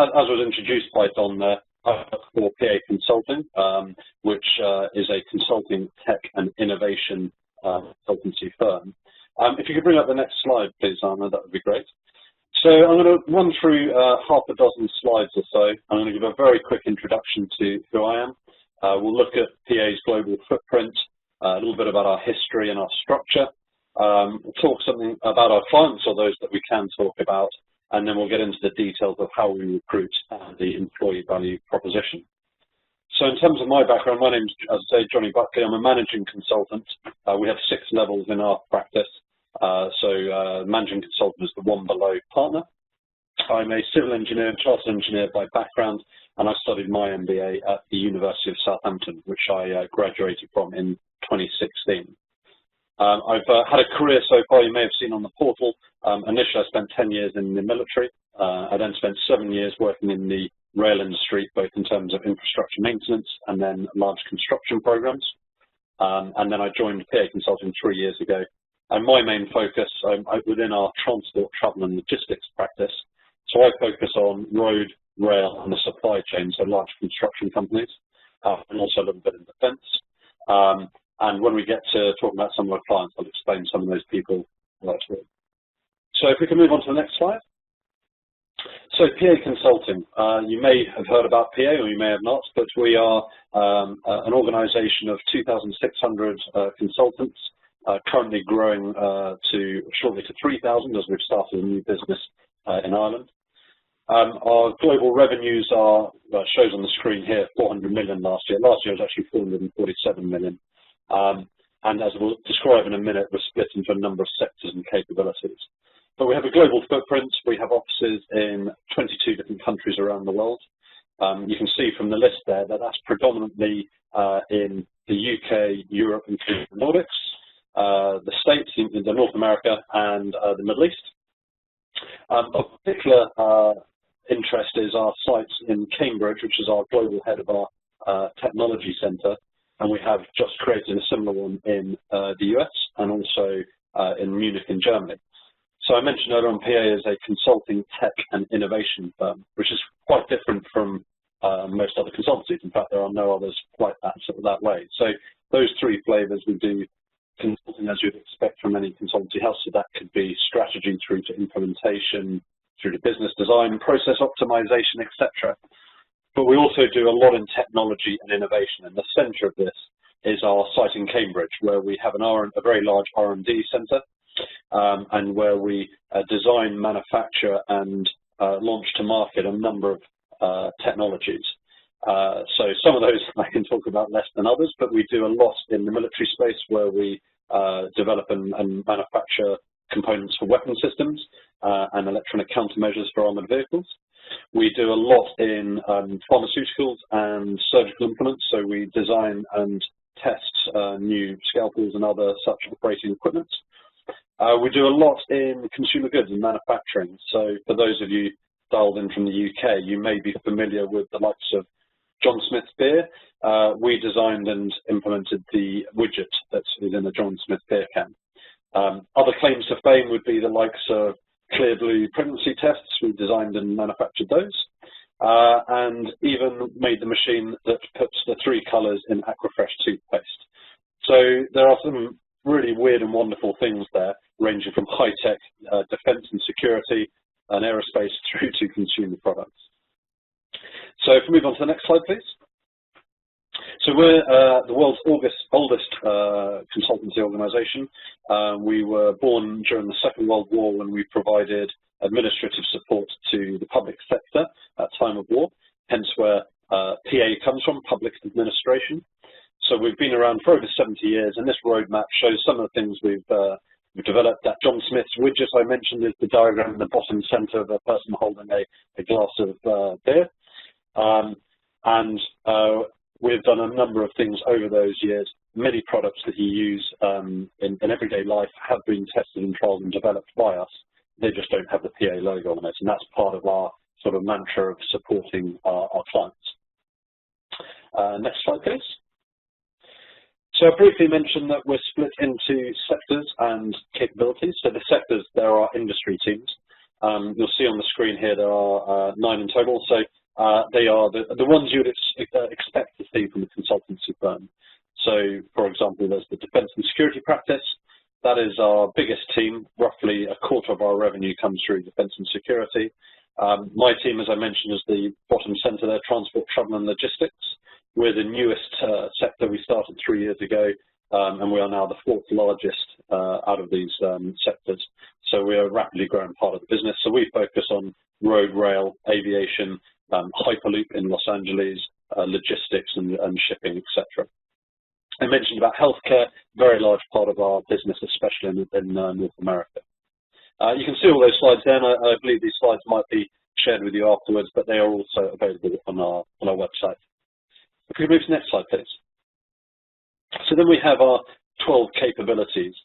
as was introduced by Don there, I work for PA Consulting, which is a consulting, tech and innovation consultancy firm. If you could bring up the next slide, please, Anna, that would be great. So I'm going to run through half a dozen slides or so. I'm going to give a very quick introduction to who I am. We'll look at PA's global footprint, a little bit about our history and our structure. We'll talk something about our clients, or those that we can talk about, and then we'll get into the details of how we recruit and the employee value proposition. So in terms of my background, my name's, as I say, Johnny Buckley. I'm a managing consultant. We have 6 levels in our practice. Managing consultant is the one below partner. I'm a civil engineer and chartered engineer by background, and I studied my MBA at the University of Southampton, which I graduated from in 2016. I've had a career so far, you may have seen on the portal. Initially, I spent 10 years in the military. I then spent 7 years working in the rail industry, both in terms of infrastructure maintenance and then large construction programs. And then I joined PA Consulting 3 years ago. And my main focus within our transport, travel and logistics practice, so I focus on road, rail and the supply chain, so large construction companies, and also a little bit in defence. And when we get to talk about some of our clients, I'll explain some of those people later. So if we can move on to the next slide. So PA Consulting, you may have heard about PA or you may have not, but we are an organisation of 2,600 consultants, currently growing shortly to 3,000 as we've started a new business in Ireland. Our global revenues are, shows on the screen here, 400 million last year. Last year was actually 447 million. And as we'll describe in a minute, we're split into a number of sectors and capabilities. But we have a global footprint. We have offices in 22 different countries around the world. You can see from the list there that that's predominantly in the UK, Europe, including the Nordics, the States, the North America, and the Middle East. Of particular interest is our sites in Cambridge, which is our global head of our technology centre, and we have just created a similar one in the US and also in Munich in Germany. So I mentioned earlier on, PA is a consulting, tech and innovation firm, which is quite different from most other consultancies. In fact, there are no others quite that way. So those 3 flavours, we do consulting as you'd expect from any consultancy house. So that could be strategy through to implementation, through to business design, process optimization, etc. But we also do a lot in technology and innovation. And the centre of this is our site in Cambridge, where we have a very large R&D centre, and where we design, manufacture and launch to market a number of technologies. So some of those I can talk about less than others, but we do a lot in the military space, where we develop and manufacture components for weapon systems and electronic countermeasures for armoured vehicles. We do a lot in pharmaceuticals and surgical implements, so we design and test new scalpels and other such operating equipment. We do a lot in consumer goods and manufacturing. So for those of you dialed in from the UK, you may be familiar with the likes of John Smith beer. We designed and implemented the widget that's within the John Smith beer can. Other claims to fame would be the likes of Clear Blue pregnancy tests. We designed and manufactured those, and even made the machine that puts the 3 colours in Aquafresh toothpaste. So there are some really weird and wonderful things there, ranging from high-tech defence and security and aerospace through to consumer products. So if we move on to the next slide, please. So we're the world's oldest consultancy organisation. We were born during the Second World War, when we provided administrative support to the public sector at time of war, hence where PA comes from, public administration. So we've been around for over 70 years, and this roadmap shows some of the things we've developed. That John Smith's widget I mentioned is the diagram in the bottom centre of a person holding a glass of beer. We've done a number of things over those years. Many products that you use in everyday life have been tested and trialled and developed by us. They just don't have the PA logo on it, and that's part of our sort of mantra of supporting our clients. Next slide, please. So I briefly mentioned that we're split into sectors and capabilities. So the sectors, there are industry teams. You'll see on the screen here there are 9 in total. So they are the ones you would expect to see from a consultancy firm. So, for example, there's the defence and security practice. That is our biggest team. Roughly a quarter of our revenue comes through defence and security. My team, as I mentioned, is the bottom centre there, transport, travel and logistics. We're the newest sector. We started 3 years ago, and we are now the 4th largest out of these sectors. So we are a rapidly growing part of the business. So we focus on road, rail, aviation, Hyperloop in Los Angeles, logistics and shipping, etc. I mentioned about healthcare, very large part of our business, especially in North America. You can see all those slides there, and I believe these slides might be shared with you afterwards, but they are also available on our website. If we move to the next slide, please. So then we have our 12 capabilities.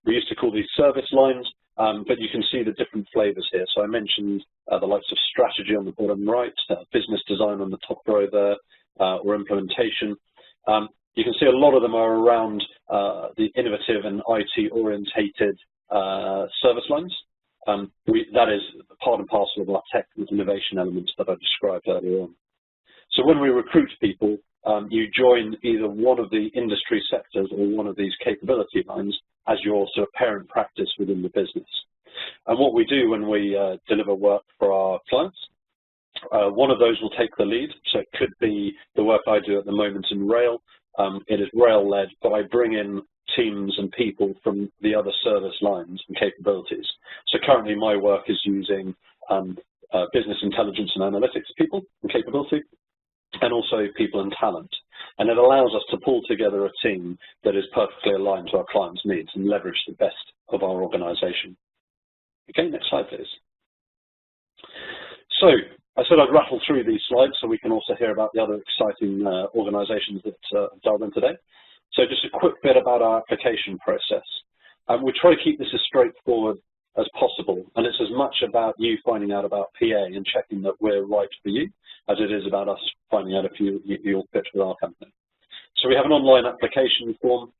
We used to call these service lines, but you can see the different flavors here. So I mentioned the likes of strategy on the bottom right, business design on the top row there, or implementation. You can see a lot of them are around the innovative and IT-orientated service lines. That is part and parcel of our tech and innovation elements that I described earlier on. So when we recruit people, you join either one of the industry sectors or one of these capability lines as your sort of parent practice within the business. And what we do when we deliver work for our clients, one of those will take the lead. So it could be the work I do at the moment in rail. It is rail-led, but I bring in teams and people from the other service lines and capabilities. So currently my work is using business intelligence and analytics people and capability, and also people and talent. And it allows us to pull together a team that is perfectly aligned to our clients' needs and leverage the best of our organization. Okay, next slide, please. So I said I'd rattle through these slides so we can also hear about the other exciting organizations that I've dialed in today. So just a quick bit about our application process. We try to keep this as straightforward as possible, and it's as much about you finding out about PA and checking that we're right for you as it is about us finding out if you'll fit with our company. So we have an online application form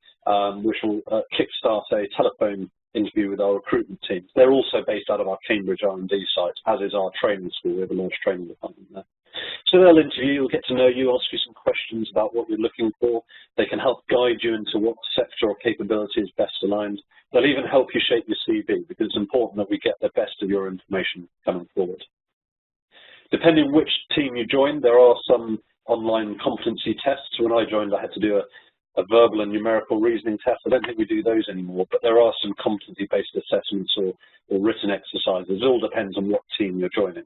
which will kickstart a telephone interview with our recruitment teams. They're also based out of our Cambridge R&D site, as is our training school. We have a large training department there. So they'll interview you, get to know you, ask you some questions about what you're looking for. They can help guide you into what sector or capability is best aligned. They'll even help you shape your CV, because it's important that we get the best of your information coming forward. Depending which team you join, there are some online competency tests. When I joined, I had to do a verbal and numerical reasoning test. I don't think we do those anymore, but there are some competency-based assessments or written exercises. It all depends on what team you're joining.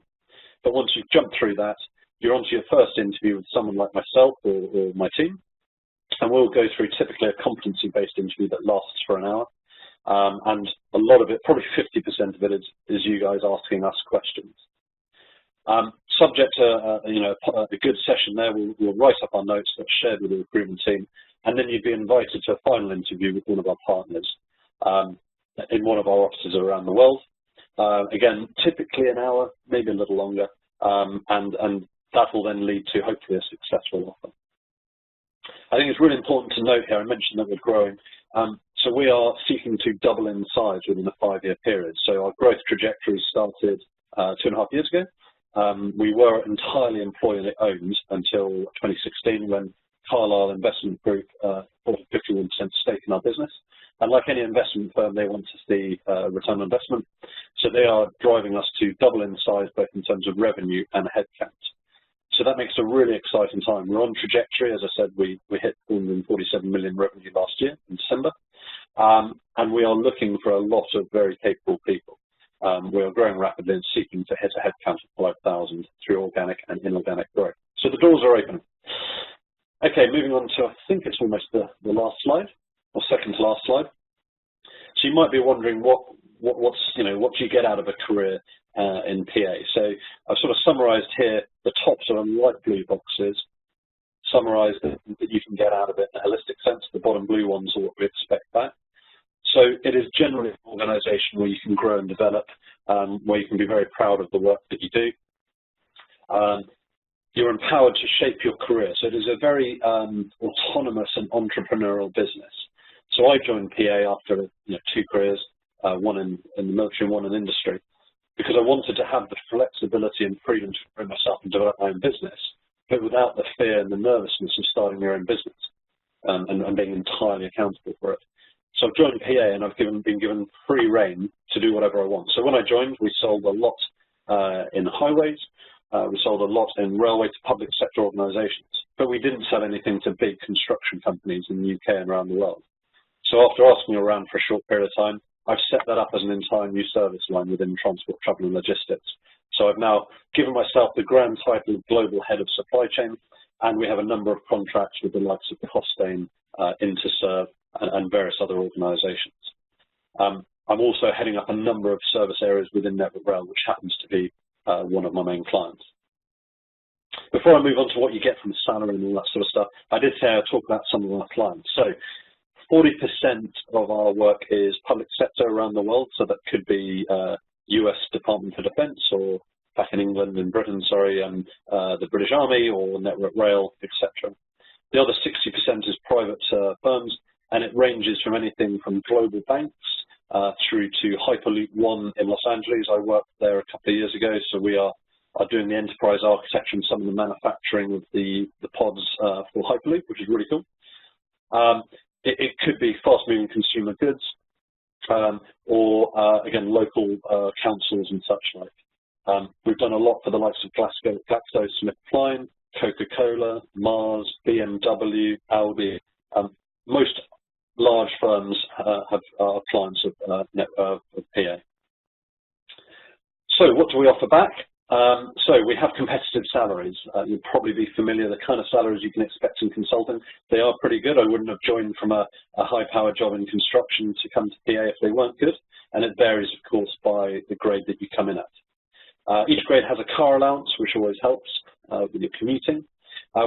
But once you've jumped through that, you're onto your first interview with someone like myself or my team, and we'll go through typically a competency-based interview that lasts for an hour. And a lot of it, probably 50% of it, is you guys asking us questions. Subject to a good session there, we'll write up our notes that's shared with the recruitment team, and then you'd be invited to a final interview with one of our partners in one of our offices around the world. Again, typically an hour, maybe a little longer, and that will then lead to hopefully a successful offer. I think it's really important to note here, I mentioned that we're growing, so we are seeking to double in size within a 5-year period. So our growth trajectory started 2.5 years ago. We were entirely employee owned until 2016, when Carlyle Investment Group bought a 51% stake in our business. And like any investment firm, they want to see return on investment. So they are driving us to double in size, both in terms of revenue and headcount. So that makes a really exciting time. We're on trajectory. As I said, we hit 447 million revenue last year in December. And we are looking for a lot of very capable people. We are growing rapidly and seeking to hit a headcount of 5,000 through organic and inorganic growth. So the doors are open. Okay, moving on to, I think it's almost the last slide, or second to last slide. So you might be wondering what do you get out of a career in PA? So I've sort of summarised here the top sort of light blue boxes, summarised that you can get out of it in a holistic sense. The bottom blue ones are what we expect back. So it is generally an organisation where you can grow and develop, where you can be very proud of the work that you do. You're empowered to shape your career. So it is a very autonomous and entrepreneurial business. So I joined PA after 2 careers, one in the military and one in industry. because I wanted to have the flexibility and freedom to grow myself and develop my own business, but without the fear and the nervousness of starting your own business and being entirely accountable for it. So I've joined PA and I've been given free rein to do whatever I want. So when I joined, we sold a lot in highways, we sold a lot in railway to public sector organisations, but we didn't sell anything to big construction companies in the UK and around the world. So after asking around for a short period of time, I've set that up as an entire new service line within transport, travel and logistics. So I've now given myself the grand title of Global Head of Supply Chain, and we have a number of contracts with the likes of Costain, Interserve, and various other organisations. I'm also heading up a number of service areas within Network Rail, which happens to be one of my main clients. Before I move on to what you get from the salary and all that sort of stuff, I did say I'd talk about some of our clients. So 40% of our work is public sector around the world, so that could be US Department of Defence, or back in England and Britain, sorry, the British Army or Network Rail, etc. The other 60% is private firms, and it ranges from anything from global banks through to Hyperloop One in Los Angeles. I worked there a couple of years ago, so we are doing the enterprise architecture and some of the manufacturing of the pods for Hyperloop, which is really cool. It could be fast-moving consumer goods, or again, local councils and such like. We've done a lot for the likes of GlaxoSmithKline, Coca-Cola, Mars, BMW, Audi. Most large firms are clients of PA. So what do we offer back? So we have competitive salaries. You'll probably be familiar with the kind of salaries you can expect in consulting. They are pretty good. I wouldn't have joined from a high-powered job in construction to come to PA if they weren't good. And it varies, of course, by the grade that you come in at. Each grade has a car allowance, which always helps with your commuting.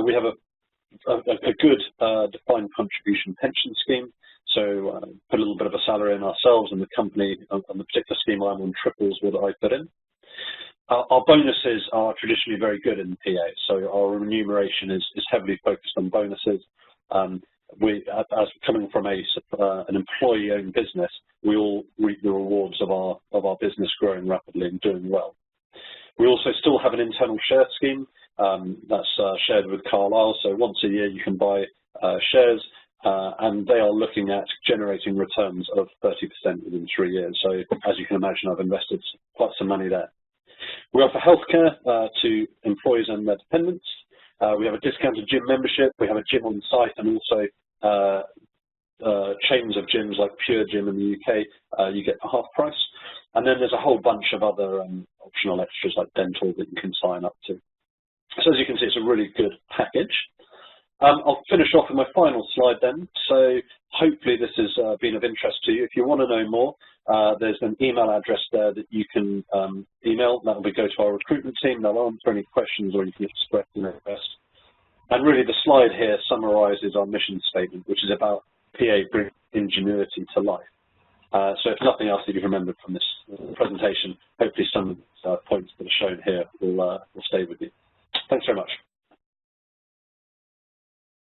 We have a good defined contribution pension scheme. So put a little bit of a salary in ourselves, and the company on the particular scheme I'm on triples what I put in. Our bonuses are traditionally very good in PA, so our remuneration is heavily focused on bonuses. As coming from an employee-owned business, we all reap the rewards of our business growing rapidly and doing well. We also still have an internal share scheme that's shared with Carlisle. So once a year you can buy shares, and they are looking at generating returns of 30% within 3 years. So as you can imagine, I've invested quite some money there. We offer healthcare to employees and their dependents. We have a discounted gym membership. We have a gym on site, and also chains of gyms like Pure Gym in the UK, you get for half price. And then there's a whole bunch of other optional extras like dental that you can sign up to. So as you can see, it's a really good package. I'll finish off with my final slide then. So hopefully this has been of interest to you. If you want to know more, there's an email address there that you can email. That will go to our recruitment team. They'll answer any questions, or you can express an interest. And really the slide here summarises our mission statement, which is about PA bringing ingenuity to life. So if nothing else that you've remembered from this presentation, hopefully some of the points that are shown here will stay with you. Thanks very much.